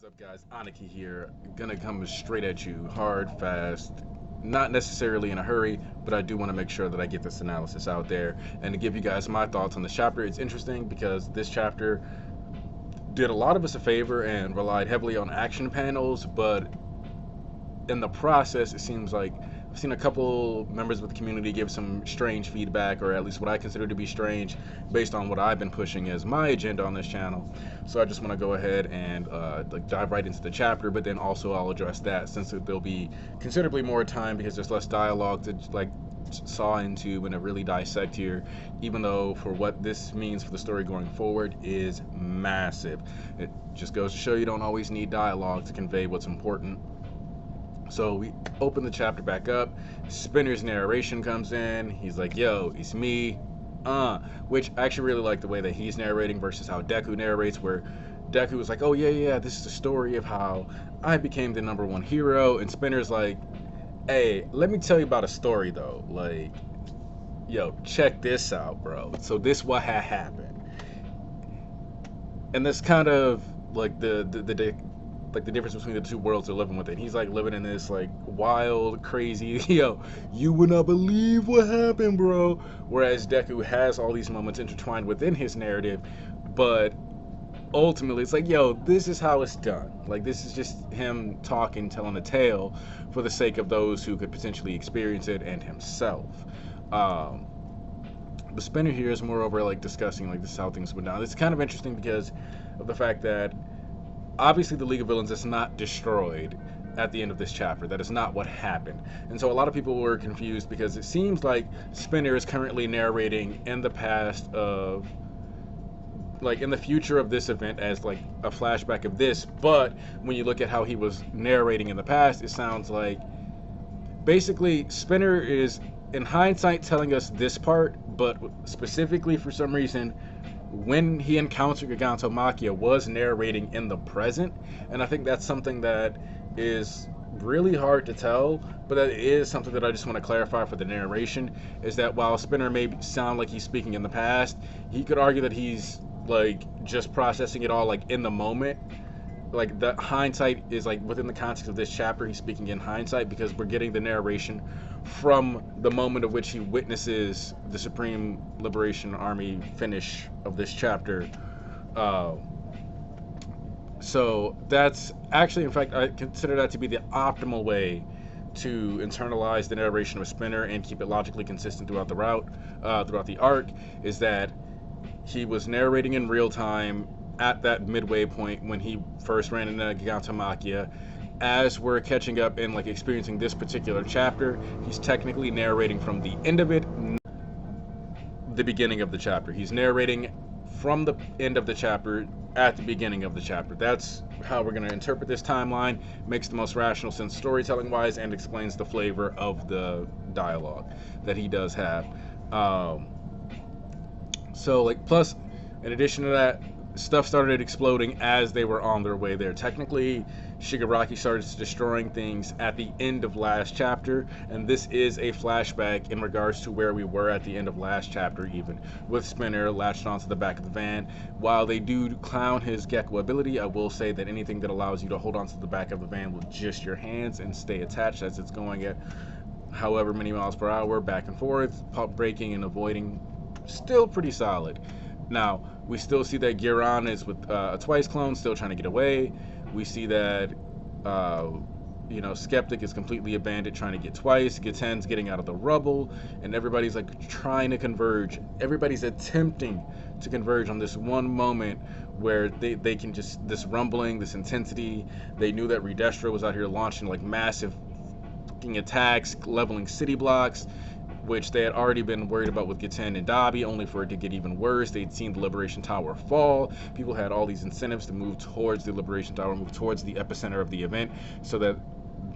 What's up, guys? Aniki here. Gonna come straight at you, hard, fast, not necessarily in a hurry, but I do want to make sure that I get this analysis out there and to give you guys my thoughts on this chapter. It's interesting because this chapter did a lot of us a favor and relied heavily on action panels, but in the process, it seems like I've seen a couple members of the community give some strange feedback, or at least what I consider to be strange, based on what I've been pushing as my agenda on this channel. So I just want to go ahead and dive right into the chapter, but then also I'll address that since there'll be considerably more time because there's less dialogue to saw into and to really dissect here, even though for what this means for the story going forward is massive. It just goes to show you don't always need dialogue to convey what's important. So we open the chapter back up. Spinner's narration comes in. He's like, yo, it's me. Which I actually really like the way that he's narrating versus how Deku narrates, where Deku was like, oh, yeah, this is the story of how I became the #1 hero. And Spinner's like, hey, let me tell you about a story, though. Like, yo, check this out, bro. So this what had happened. And that's kind of like the difference between the two worlds they're living within. He's like living in this like wild, crazy, yo, you would not believe what happened, bro. Whereas Deku has all these moments intertwined within his narrative, but ultimately it's like, yo, this is how it's done. Like, this is just him talking, telling a tale for the sake of those who could potentially experience it and himself. The Spinner here is moreover like discussing like this is how things went down. It's kind of interesting because of the fact that obviously the League of Villains is not destroyed at the end of this chapter. That is not what happened. And so a lot of people were confused because it seems like Spinner is currently narrating in the past of, like, in the future of this event as like a flashback of this. But when you look at how he was narrating in the past, it sounds like basically Spinner is in hindsight telling us this part, but specifically for some reason when he encountered Gigantomachia was narrating in the present. And I think that's something that is really hard to tell, but that is something that I just want to clarify for the narration, is that while Spinner may sound like he's speaking in the past, he could argue that he's like just processing it all like in the moment. Like, the hindsight is like within the context of this chapter, he's speaking in hindsight because we're getting the narration from the moment of which he witnesses the Supreme Liberation Army finish of this chapter. So that's actually, in fact, I consider that to be the optimal way to internalize the narration of Spinner and keep it logically consistent throughout the throughout the arc, is that he was narrating in real time at that midway point when he first ran into Gigantomachia. As we're catching up and like experiencing this particular chapter, he's technically narrating from the end of it, the beginning of the chapter. He's narrating from the end of the chapter at the beginning of the chapter. That's how we're going to interpret this timeline. Makes the most rational sense storytelling wise and explains the flavor of the dialogue that he does have. So like, plus in addition to that, stuff started exploding as they were on their way there. Technically, Shigaraki started destroying things at the end of last chapter, and this is a flashback in regards to where we were at the end of last chapter, even with Spinner latched onto the back of the van. While they do clown his Gecko ability, I will say that anything that allows you to hold onto the back of the van with just your hands and stay attached as it's going at however many miles per hour back and forth, braking and avoiding, still pretty solid. Now, we still see that Giran is with a Twice clone, still trying to get away. We see that, Skeptic is completely abandoned, trying to get Twice. Giten's getting out of the rubble, and everybody's like trying to converge. Everybody's attempting to converge on this one moment where they can just, this rumbling, this intensity. They knew that Redestra was out here launching like massive fucking attacks, leveling city blocks, which they had already been worried about with Giten and Dabi, only for it to get even worse. They'd seen the Liberation Tower fall. People had all these incentives to move towards the Liberation Tower, move towards the epicenter of the event, so that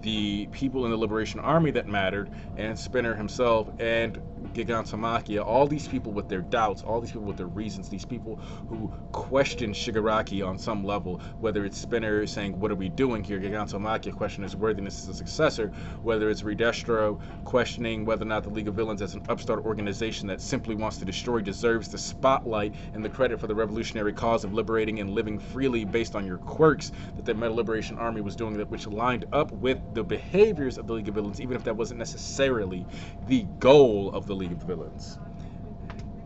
the people in the Liberation Army that mattered, and Spinner himself, and Gigantomachia, all these people with their doubts, all these people with their reasons, these people who question Shigaraki on some level, whether it's Spinner saying, what are we doing here? Gigantomachia questioning his worthiness as a successor, whether it's Redestro questioning whether or not the League of Villains as an upstart organization that simply wants to destroy deserves the spotlight and the credit for the revolutionary cause of liberating and living freely based on your quirks that the Metal Liberation Army was doing, that which lined up with the behaviors of the League of Villains, even if that wasn't necessarily the goal of the League of Villains.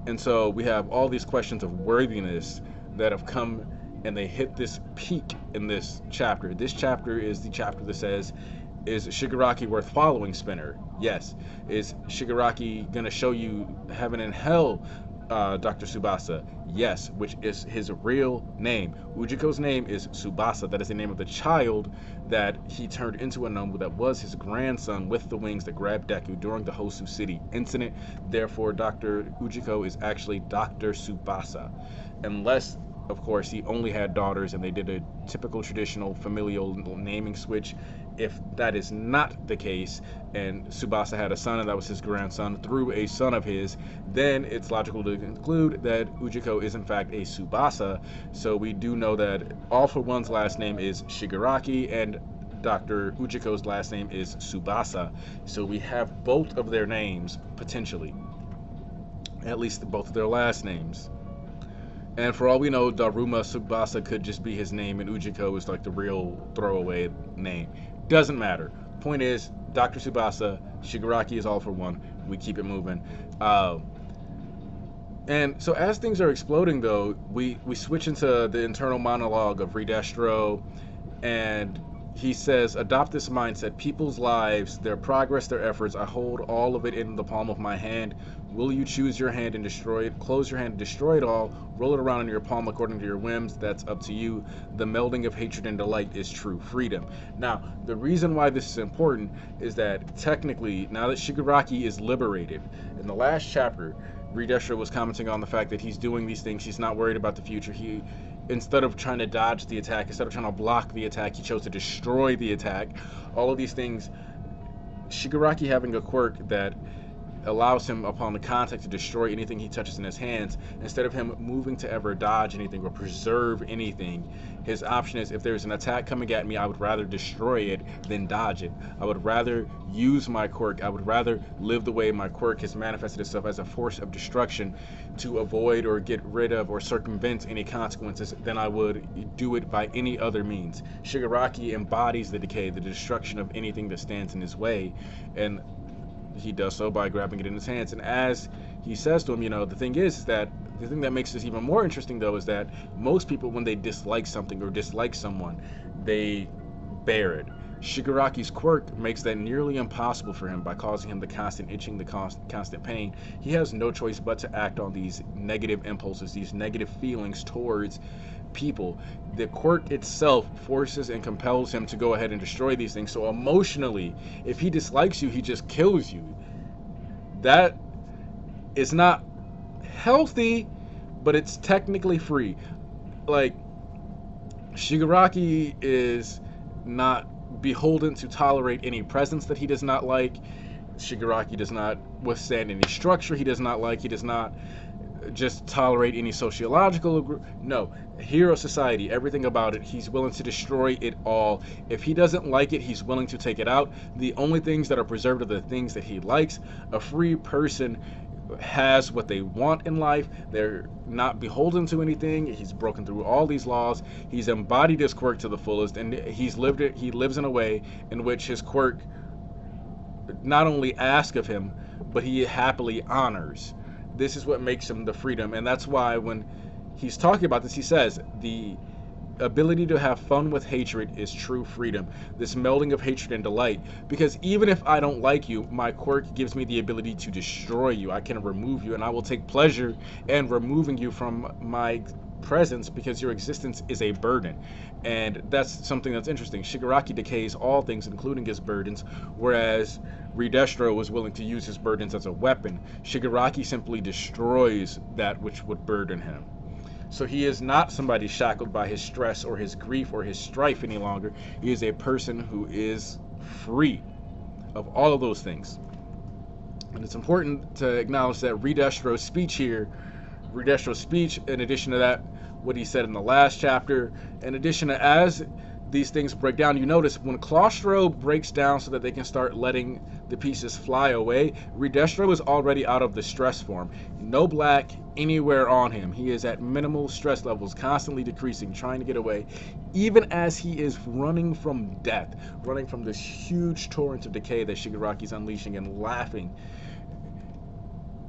And so we have all these questions of worthiness that have come, and they hit this peak in this chapter. This chapter is the chapter that says, is Shigaraki worth following, Spinner? Yes. Is Shigaraki going to show you heaven and hell, Dr. Tsubasa? Yes, which is his real name. Ujiko's name is Tsubasa. That is the name of the child that he turned into a Nomu, that was his grandson with the wings that grabbed Deku during the Hosu City incident. Therefore, Dr. Ujiko is actually Dr. Tsubasa. Unless, of course, he only had daughters and they did a typical traditional familial naming switch. If that is not the case, and Tsubasa had a son and that was his grandson through a son of his, then it's logical to conclude that Ujiko is in fact a Tsubasa. So we do know that All For One's last name is Shigaraki and Dr. Ujiko's last name is Tsubasa. So we have both of their names, potentially. At least both of their last names. And for all we know, Daruma Tsubasa could just be his name, and Ujiko is like the real throwaway name. Doesn't matter. Point is, Dr. Tsubasa, Shigaraki is All For One. We keep it moving. And so as things are exploding, though, we switch into the internal monologue of Redestro, and he says, adopt this mindset. People's lives, their progress, their efforts, I hold all of it in the palm of my hand. Will you choose your hand and destroy it? Close your hand and destroy it all. Roll it around in your palm according to your whims. That's up to you. The melding of hatred and delight is true freedom. Now, the reason why this is important is that technically, now that Shigaraki is liberated, in the last chapter, Redestro was commenting on the fact that he's doing these things. He's not worried about the future. Instead of trying to dodge the attack, instead of trying to block the attack, he chose to destroy the attack. All of these things, Shigaraki having a quirk that allows him upon the contact to destroy anything he touches in his hands, instead of him moving to ever dodge anything or preserve anything, his option is, if there's an attack coming at me, I would rather destroy it than dodge it. I would rather use my quirk. I would rather live the way my quirk has manifested itself as a force of destruction to avoid or get rid of or circumvent any consequences than I would do it by any other means. Shigaraki embodies the decay, the destruction of anything that stands in his way, and he does so by grabbing it in his hands. And as he says to him, the thing is that the thing that makes this even more interesting, though, is that most people, when they dislike something or dislike someone, they bear it. Shigaraki's quirk makes that nearly impossible for him by causing him the constant itching, the constant pain. He has no choice but to act on these negative impulses, these negative feelings towards people. The quirk itself forces and compels him to go ahead and destroy these things. So emotionally, if he dislikes you, he just kills you. That is not healthy, but it's technically free. Like, Shigaraki is not beholden to tolerate any presence that he does not like. Shigaraki does not withstand any structure he does not like. He does not just tolerate any sociological no, hero society, everything about it, he's willing to destroy it all. If he doesn't like it, he's willing to take it out. The only things that are preserved are the things that he likes. A free person has what they want in life. They're not beholden to anything. He's broken through all these laws. He's embodied his quirk to the fullest, and he's lived it. He lives in a way in which his quirk not only asks of him, but he happily honors. This is what makes him the freedom, and that's why when he's talking about this, he says the ability to have fun with hatred is true freedom. This melding of hatred and delight, because even if I don't like you, my quirk gives me the ability to destroy you. I can remove you, and I will take pleasure in removing you from my presence because your existence is a burden. And that's something that's interesting. Shigaraki decays all things, including his burdens, whereas Redestro was willing to use his burdens as a weapon. Shigaraki simply destroys that which would burden him. So he is not somebody shackled by his stress or his grief or his strife any longer. He is a person who is free of all of those things. And it's important to acknowledge that Redestro's speech here, Redestro's speech, in addition to that, what he said in the last chapter, in addition to as these things break down, you notice when Claustro breaks down so that they can start letting the pieces fly away, Redestro is already out of the stress form. No black anywhere on him. He is at minimal stress levels, constantly decreasing, trying to get away, even as he is running from death, running from this huge torrent of decay that Shigaraki's unleashing and laughing.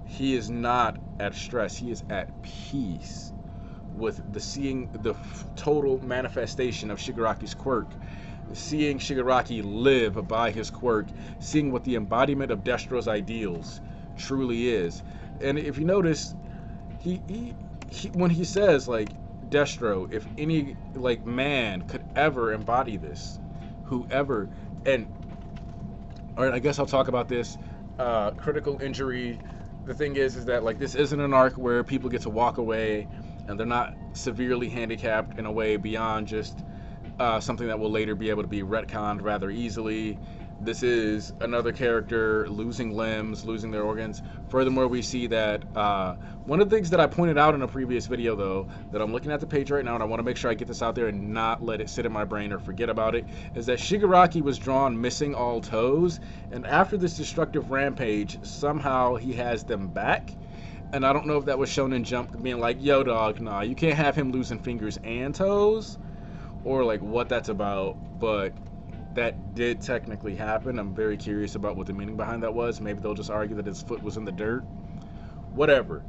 He is not at stress. He is at peace with seeing the total manifestation of Shigaraki's quirk, seeing Shigaraki live by his quirk, seeing what the embodiment of Destro's ideals truly is. And if you notice, he when he says like, Destro, if any like man could ever embody this, whoever, and all right, I guess I'll talk about this critical injury. The thing is that like this isn't an arc where people get to walk away and they're not severely handicapped in a way beyond just something that will later be able to be retconned rather easily. This is another character losing limbs, losing their organs. Furthermore, we see that one of the things that I pointed out in a previous video, though, that I'm looking at the page right now, and I want to make sure I get this out there and not let it sit in my brain or forget about it, is that Shigaraki was drawn missing all toes, and after this destructive rampage, somehow he has them back. And I don't know if that was shown in Jump being like, yo, dog, nah, you can't have him losing fingers and toes, or like what that's about, but that did technically happen. I'm very curious about what the meaning behind that was. Maybe they'll just argue that his foot was in the dirt. Whatever.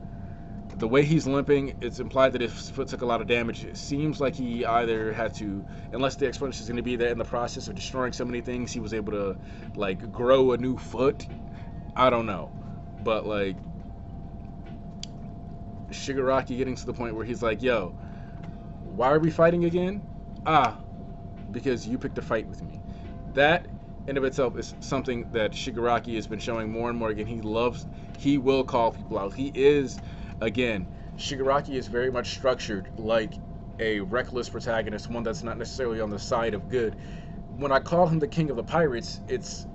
The way he's limping, it's implied that his foot took a lot of damage. It seems like he either had to, unless the explanation is going to be that in the process of destroying so many things, he was able to, like, grow a new foot. I don't know. But, like, Shigaraki getting to the point where he's like, yo, why are we fighting again? Because you picked a fight with me. That in of itself is something that Shigaraki has been showing more and more again. He will call people out. He is, again, Shigaraki is very much structured like a reckless protagonist, one that's not necessarily on the side of good. When I call him the king of the pirates, it's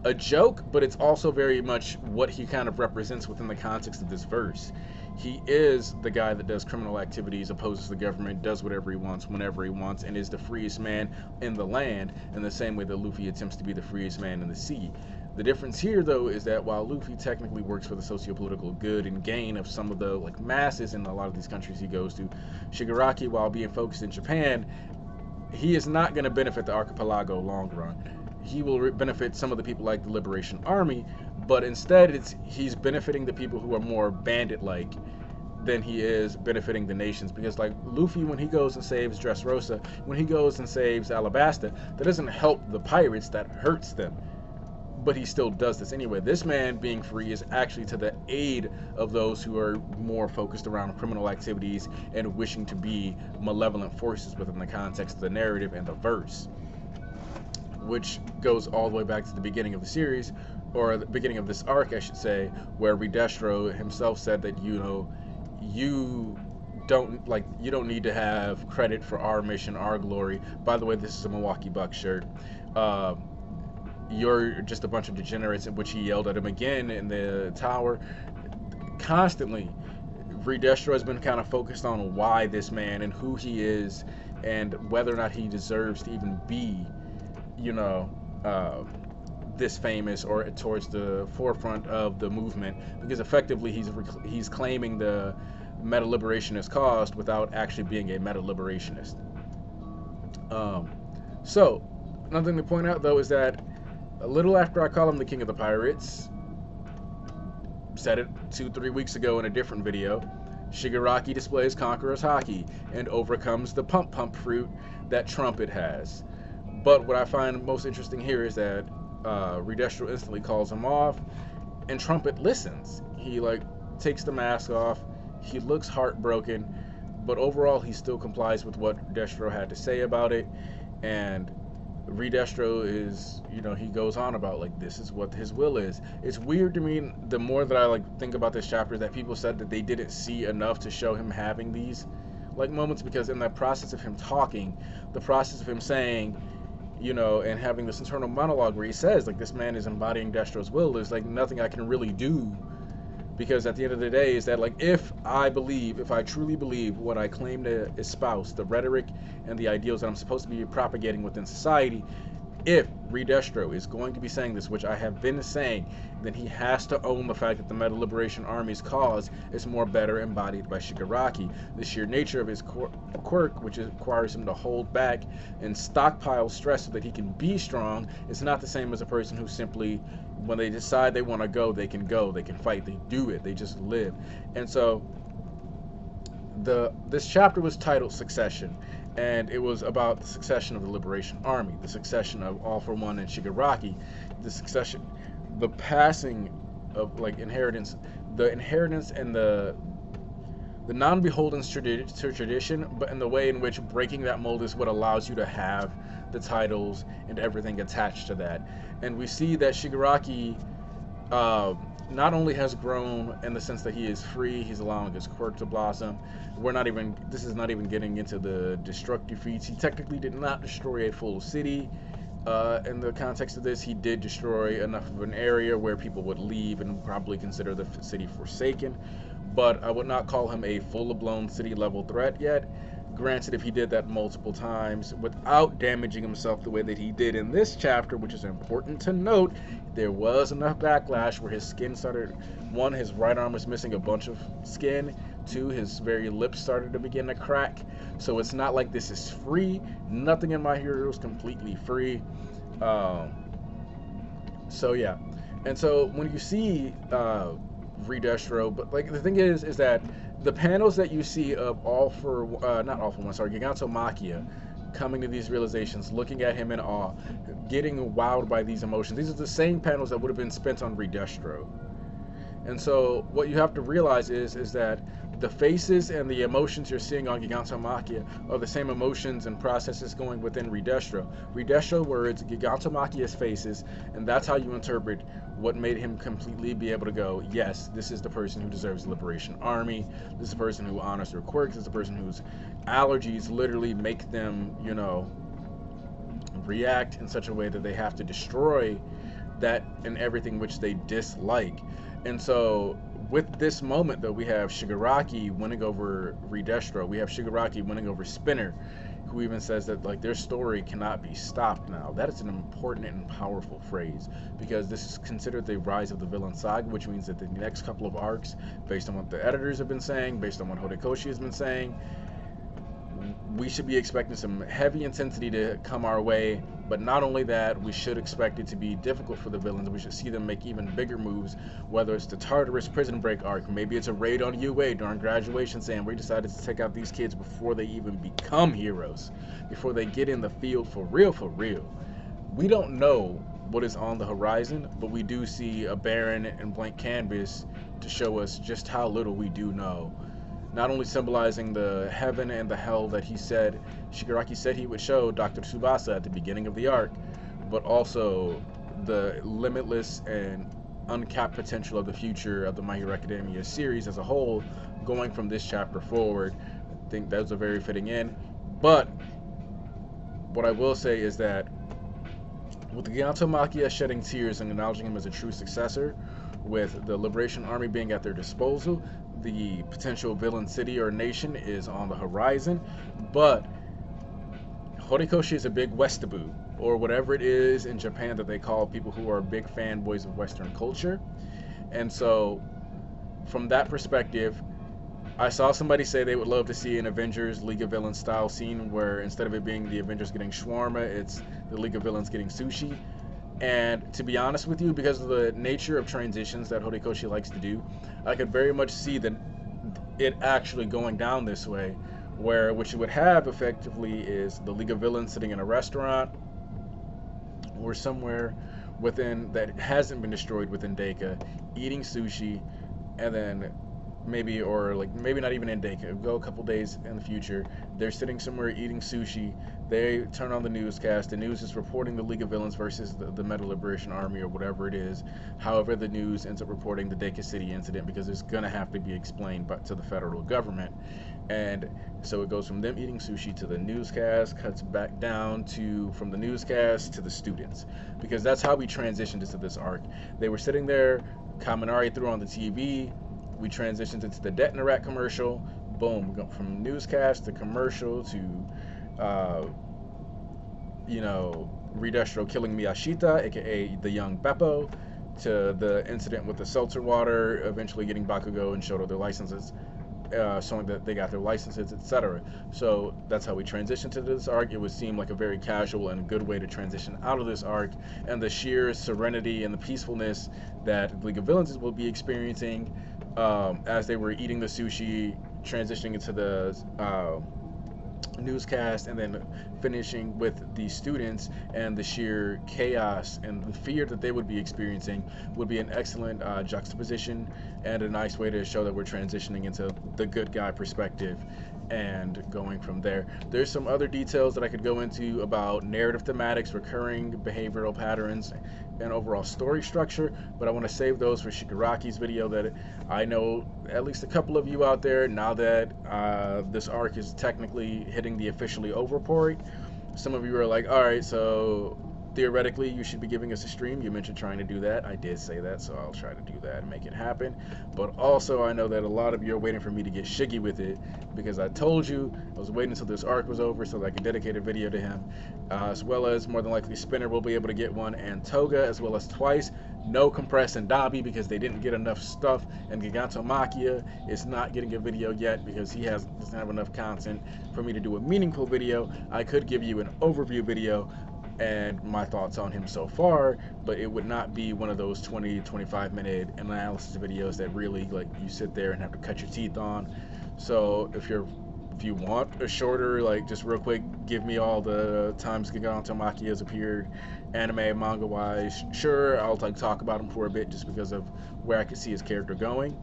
a joke, but it's also very much what he kind of represents within the context of this verse. He is the guy that does criminal activities, opposes the government, does whatever he wants, whenever he wants, and is the freest man in the land, in the same way that Luffy attempts to be the freest man in the sea. The difference here, though, is that while Luffy technically works for the socio-political good and gain of some of the like masses in a lot of these countries he goes to, Shigaraki, while being focused in Japan, he is not going to benefit the archipelago long run. He will benefit some of the people like the Liberation Army, but instead he's benefiting the people who are more bandit-like than he is benefiting the nations. Because like Luffy, when he goes and saves Dressrosa, when he goes and saves Alabasta, that doesn't help the pirates, that hurts them. But he still does this anyway. This man being free is actually to the aid of those who are more focused around criminal activities and wishing to be malevolent forces within the context of the narrative and the verse. Which goes all the way back to the beginning of the series, or the beginning of this arc, I should say, where Redestro himself said that, you know, you don't need to have credit for our mission, our glory. By the way, this is a Milwaukee Bucks shirt. You're just a bunch of degenerates, in which he yelled at him again in the tower. Constantly, Redestro has been kind of focused on why this man and who he is, and whether or not he deserves to even be, you know, this famous or towards the forefront of the movement, because effectively he's claiming the meta-liberationist cause without actually being a meta-liberationist. So another thing to point out, though, is that a little after I call him the king of the pirates, said it 2-3 weeks ago in a different video, Shigaraki displays Conqueror's Haki and overcomes the pump fruit that Trumpet has. But what I find most interesting here is that Redestro instantly calls him off, and Trumpet listens. He like takes the mask off. He looks heartbroken, but overall he still complies with what Redestro had to say about it. And Redestro is, you know, he goes on about like this is what his will is. It's weird to me, the more that I like think about this chapter, that people said that they didn't see enough to show him having these like moments, because in the process of him talking, the process of him saying, and having this internal monologue where he says, like, this man is embodying Destro's will. There's like nothing I can really do, because at the end of the day is that, like, if I truly believe what I claim to espouse, the rhetoric and the ideals that I'm supposed to be propagating within society, if Redestro is going to be saying this, which I have been saying, then he has to own the fact that the Meta Liberation Army's cause is more better embodied by Shigaraki. The sheer nature of his quirk, which requires him to hold back and stockpile stress so that he can be strong, is not the same as a person who simply, when they decide they want to go, they can fight, they do it, they just live. And so this chapter was titled Succession, and it was about the succession of the Liberation Army, the succession of All for One and Shigaraki, the passing of, like, inheritance, and the non-beholden tradition, but in the way in which breaking that mold is what allows you to have the titles and everything attached to that. And we see that Shigaraki not only has grown in the sense that he is free, he's allowing his quirk to blossom. This is not even getting into the destructive feats. He technically did not destroy a full city. In the context of this, he did destroy enough of an area where people would leave and probably consider the city forsaken. But I would not call him a full-blown city-level threat yet. Granted, if he did that multiple times without damaging himself the way that he did in this chapter, which is important to note, there was enough backlash where his skin started, one, his right arm was missing a bunch of skin, two, his very lips started to begin to crack. So it's not like this is free. Nothing in My Hero is completely free. So yeah. And so when you see Redestro, but like the thing is that the panels that you see of Gigantomachia coming to these realizations, looking at him in awe, getting wowed by these emotions, these are the same panels that would have been spent on Redestro. And so what you have to realize is that the faces and the emotions you're seeing on Gigantomachia are the same emotions and processes going within Redestro. Redestro words, Gigantomachia's faces, and that's how you interpret what made him completely be able to go, yes, this is the person who deserves the Liberation Army, this is the person who honors their quirks, this is the person whose allergies literally make them, react in such a way that they have to destroy that and everything which they dislike. And so with this moment, though, we have Shigaraki winning over Redestro. We have Shigaraki winning over Spinner, who even says that, like, their story cannot be stopped now. That is an important and powerful phrase, because this is considered the rise of the villain saga, which means that the next couple of arcs, based on what the editors have been saying, based on what Horikoshi has been saying, we should be expecting some heavy intensity to come our way. But not only that, we should expect it to be difficult for the villains. We should see them make even bigger moves, whether it's the Tartarus prison break arc, maybe it's a raid on UA during graduation, saying we decided to take out these kids before they even become heroes, before they get in the field for real, for real. We don't know what is on the horizon, but we do see a barren and blank canvas to show us just how little we do know. Not only symbolizing the heaven and the hell that Shigaraki said he would show Dr. Tsubasa at the beginning of the arc, but also the limitless and uncapped potential of the future of the My Hero Academia series as a whole, going from this chapter forward. I think those are very fitting in. But what I will say is that with the Gigantomachia shedding tears and acknowledging him as a true successor, with the Liberation Army being at their disposal, the potential villain city or nation is on the horizon. But Horikoshi is a big Westaboo, or whatever it is in Japan that they call people who are big fanboys of Western culture. And so from that perspective, I saw somebody say they would love to see an Avengers League of Villains style scene where instead of it being the Avengers getting shawarma, it's the League of Villains getting sushi. And to be honest with you, because of the nature of transitions that Horikoshi likes to do, I could very much see that it actually going down this way, where what you would have effectively is the League of Villains sitting in a restaurant or somewhere within that hasn't been destroyed within Deka, eating sushi, and then maybe not even in Deka, go a couple days in the future, they're sitting somewhere eating sushi, they turn on the newscast, the news is reporting the League of Villains versus the Meta Liberation Army or whatever it is. However, the news ends up reporting the Deka City incident because it's going to have to be explained to the federal government. And so it goes from them eating sushi to the newscast, cuts back down to from the newscast to the students, because that's how we transitioned into this arc. They were sitting there, Kaminari threw on the TV, we transitioned into the Detinorat commercial. Boom, we go from newscast to commercial to, uh, Redestro killing Miyashita, aka the young Beppo, to the incident with the seltzer water, eventually getting Bakugo and Shoto their licenses, showing that they got their licenses, etc. So that's how we transitioned to this arc. It would seem like a very casual and good way to transition out of this arc, and the sheer serenity and the peacefulness that League of Villains will be experiencing as they were eating the sushi, transitioning into the newscast, and then finishing with the students, and the sheer chaos and the fear that they would be experiencing would be an excellent juxtaposition and a nice way to show that we're transitioning into the good guy perspective and going from there. There's some other details that I could go into about narrative thematics, recurring behavioral patterns, and overall story structure, but I want to save those for Shigaraki's video that I know at least a couple of you out there, now that this arc is technically hitting the officially over point, some of you are like, all right, so theoretically you should be giving us a stream. You mentioned trying to do that. I did say that, so I'll try to do that and make it happen. But also I know that a lot of you are waiting for me to get Shiggy with it, because I told you I was waiting until this arc was over so that I could dedicate a video to him, as well as more than likely Spinner will be able to get one, and Toga, as well as twice. No Compress and Dabi because they didn't get enough stuff, and Giganto Machia is not getting a video yet because he doesn't have enough content for me to do a meaningful video. I could give you an overview video and my thoughts on him so far, but it would not be one of those 20-25 minute analysis videos that really like you sit there and have to cut your teeth on. So if you want a shorter, like just real quick, give me all the times Giganto Maki has appeared anime manga wise, sure, I'll like talk about him for a bit just because of where I could see his character going,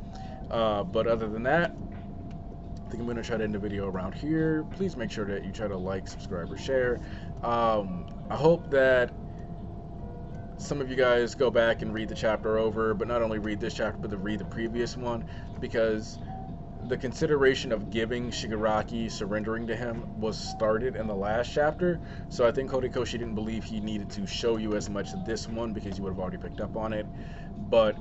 but other than that, I think I'm going to try to end the video around here. Please make sure that you try to like, subscribe, or share. I hope that some of you guys go back and read the chapter over, but not only read this chapter, but to read the previous one, because the consideration of giving Shigaraki, surrendering to him, was started in the last chapter. So I think Horikoshi didn't believe he needed to show you as much this one because you would have already picked up on it. But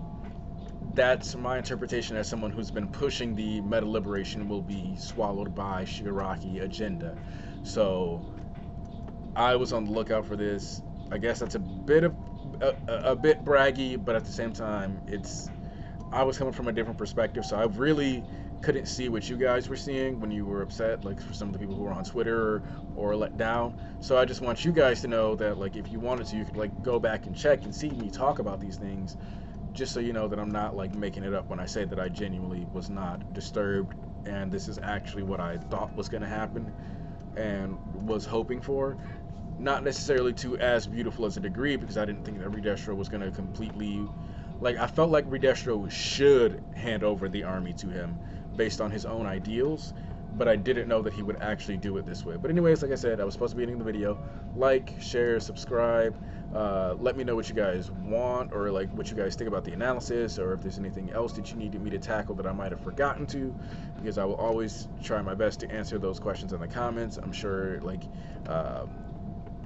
that's my interpretation as someone who's been pushing the meta liberation will be swallowed by Shigaraki agenda. So I was on the lookout for this. I guess that's a bit braggy, but at the same time, I was coming from a different perspective, so I really couldn't see what you guys were seeing when you were upset, like for some of the people who were on Twitter or let down. So I just want you guys to know that, like, if you wanted to, you could like go back and check and see me talk about these things, just so you know that I'm not like making it up when I say that I genuinely was not disturbed, and this is actually what I thought was going to happen and was hoping for. Not necessarily to as beautiful as a degree, because I didn't think that Redestro was going to completely, like, I felt like Redestro should hand over the army to him based on his own ideals, but I didn't know that he would actually do it this way. But anyways, like I said, I was supposed to be ending the video. Like, share, subscribe. Let me know what you guys want, or like what you guys think about the analysis, or if there's anything else that you needed me to tackle that I might have forgotten to, because I will always try my best to answer those questions in the comments. I'm sure like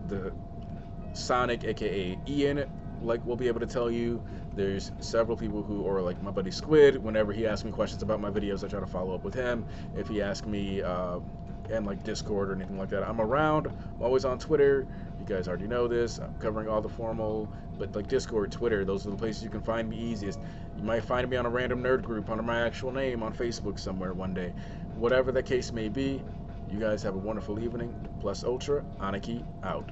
the Sonic, aka Ian, like will be able to tell you. There's several people who, or like my buddy Squid, whenever he asks me questions about my videos, I try to follow up with him. If he asks me and like Discord or anything like that, I'm around. I'm always on Twitter. You guys already know this. I'm covering all the formal, but like Discord, Twitter, those are the places you can find me easiest. You might find me on a random nerd group under my actual name on Facebook somewhere one day. Whatever the case may be, you guys have a wonderful evening. Plus Ultra, Aniki out.